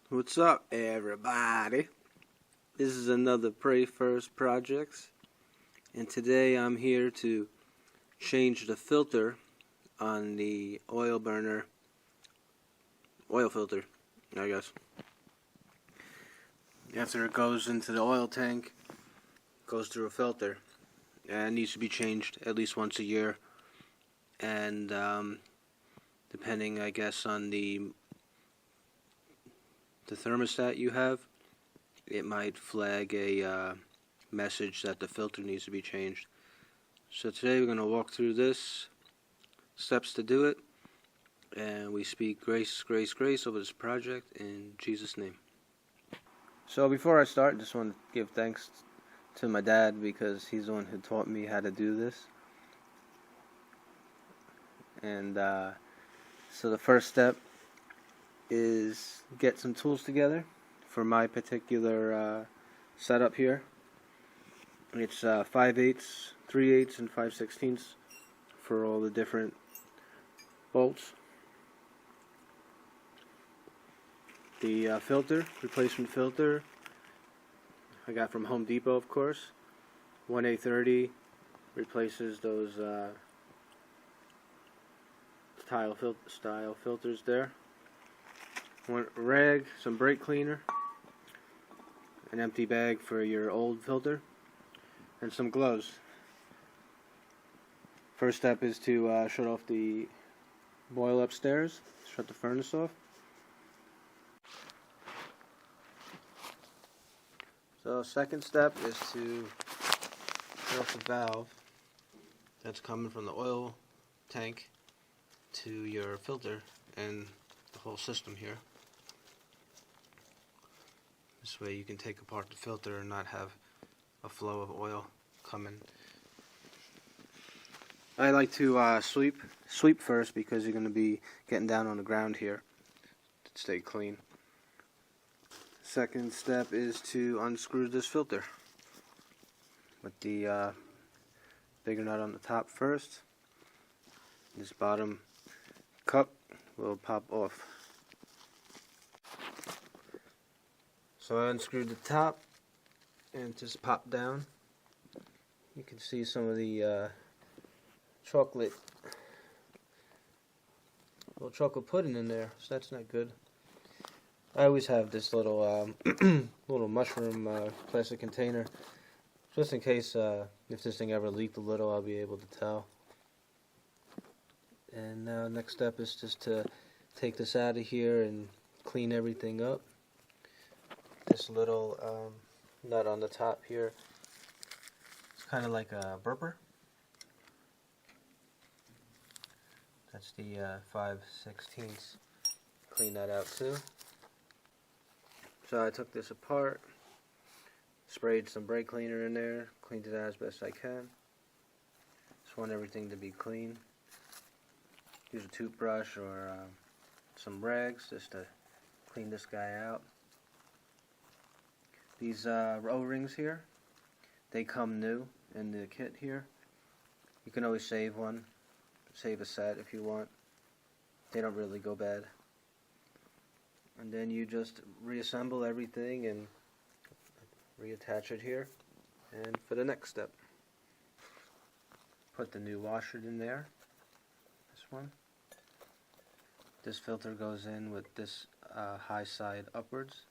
What's up, everybody? This is another Pray First Projects, and today I'm here to change the filter on the oil filter, I guess. After it goes into the oil tank, it goes through a filter, and it needs to be changed at least once a year, and depending, I guess, on the thermostat you have, it might flag a message that the filter needs to be changed. So today we're going to walk through this, steps to do it, and we speak grace, grace, grace over this project in Jesus' name. So before I start, I just want to give thanks to my dad because he's the one who taught me how to do this. And so the first step is get some tools together for my particular setup here. It's 5/8, 3/8, and 5/16 for all the different bolts. The replacement filter, I got from Home Depot, of course. 1A30 replaces those style filters there. One rag, some brake cleaner, an empty bag for your old filter, and some gloves. First step is to shut off the boil upstairs, shut the furnace off. So second step is to shut off the valve that's coming from the oil tank to your filter and the whole system here. This way you can take apart the filter and not have a flow of oil coming. I like to sweep first because you're going to be getting down on the ground here to stay clean. Second step is to unscrew this filter with the bigger nut on the top first. This bottom cup will pop off. So I unscrewed the top and just popped down. You can see some of the little chocolate pudding in there, so that's not good. I always have this little little mushroom plastic container, just in case if this thing ever leaked a little, I'll be able to tell. And now next step is just to take this out of here and clean everything up. This little nut on the top here, it's kind of like a burper. That's the 5/16. Clean that out too. So I took this apart, sprayed some brake cleaner in there, cleaned it out as best I can. Just want everything to be clean. Use a toothbrush or some rags just to clean this guy out. These O-rings here, they come new in the kit here. You can always save a set if you want. They don't really go bad. And then you just reassemble everything and reattach it here. And for the next step, put the new washer in there. This one. This filter goes in with this high side upwards.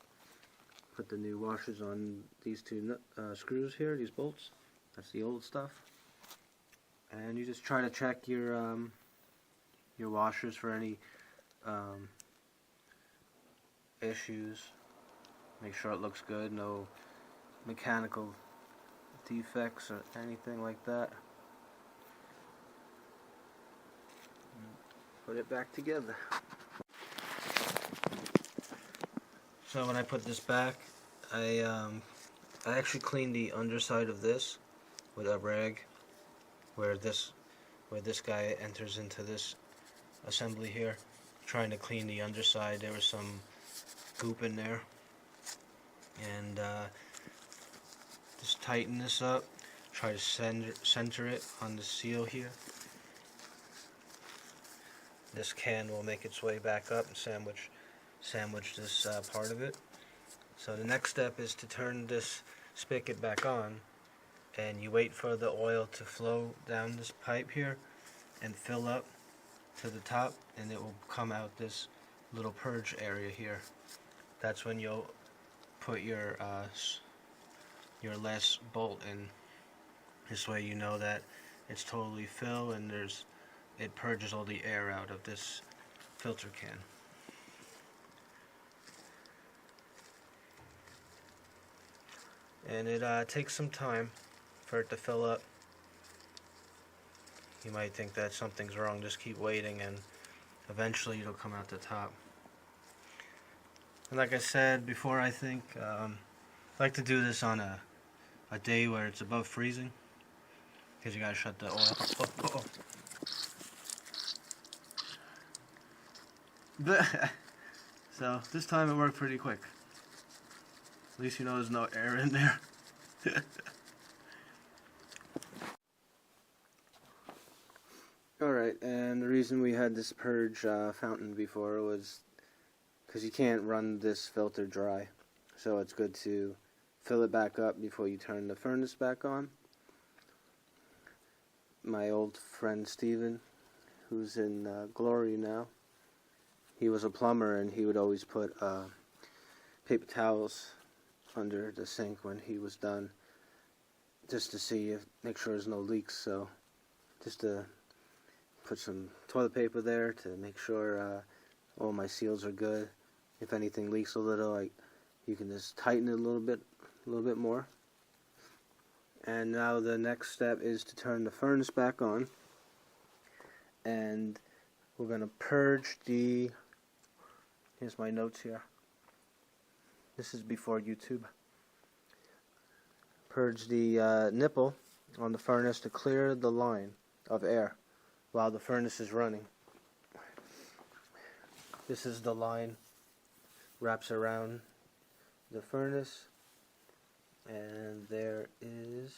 Put the new washers on these two screws here, these bolts. That's the old stuff. And you just try to check your washers for any issues. Make sure it looks good, no mechanical defects or anything like that. Put it back together. So when I put this back, I actually cleaned the underside of this with a rag, where this guy enters into this assembly here. Trying to clean the underside, there was some goop in there, and just tighten this up. Try to center it on the seal here. This can will make its way back up and sandwich sandwich this part of it. So the next step is to turn this spigot back on, and you wait for the oil to flow down this pipe here and fill up to the top, and it will come out this little purge area here. That's when you'll put your last bolt in. This way you know that it's totally filled and it purges all the air out of this filter can. And it takes some time for it to fill up. You might think that something's wrong, just keep waiting and eventually it'll come out the top. And like I said before, I think I like to do this on a day where it's above freezing, because you gotta shut the oil. So this time it worked pretty quick. At least you know there's no air in there. Alright, and the reason we had this purge fountain before was because you can't run this filter dry. So it's good to fill it back up before you turn the furnace back on. My old friend Steven, who's in Glory now, he was a plumber and he would always put paper towels under the sink when he was done, just to make sure there's no leaks. So just to put some toilet paper there to make sure all my seals are good. If anything leaks a little, you can just tighten it a little bit more. And now the next step is to turn the furnace back on, and we're going to purge the, here's my notes here, this is before YouTube, purge the nipple on the furnace to clear the line of air while the furnace is running. This is the line, wraps around the furnace, and there is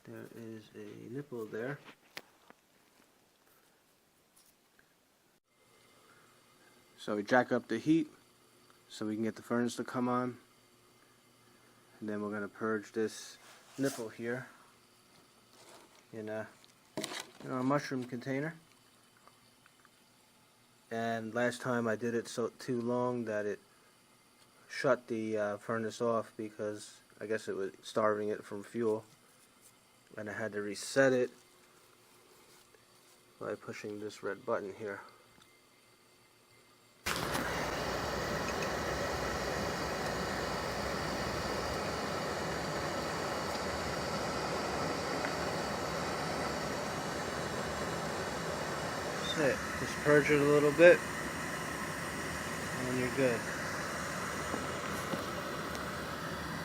a nipple there. So we jack up the heat so we can get the furnace to come on, and then we're going to purge this nipple here in a mushroom container. And last time I did it too long that it shut the furnace off, because I guess it was starving it from fuel, and I had to reset it by pushing this red button here. That's it. Just purge it a little bit and you're good.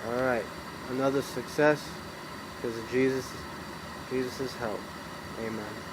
Alright, another success because of Jesus' help. Amen.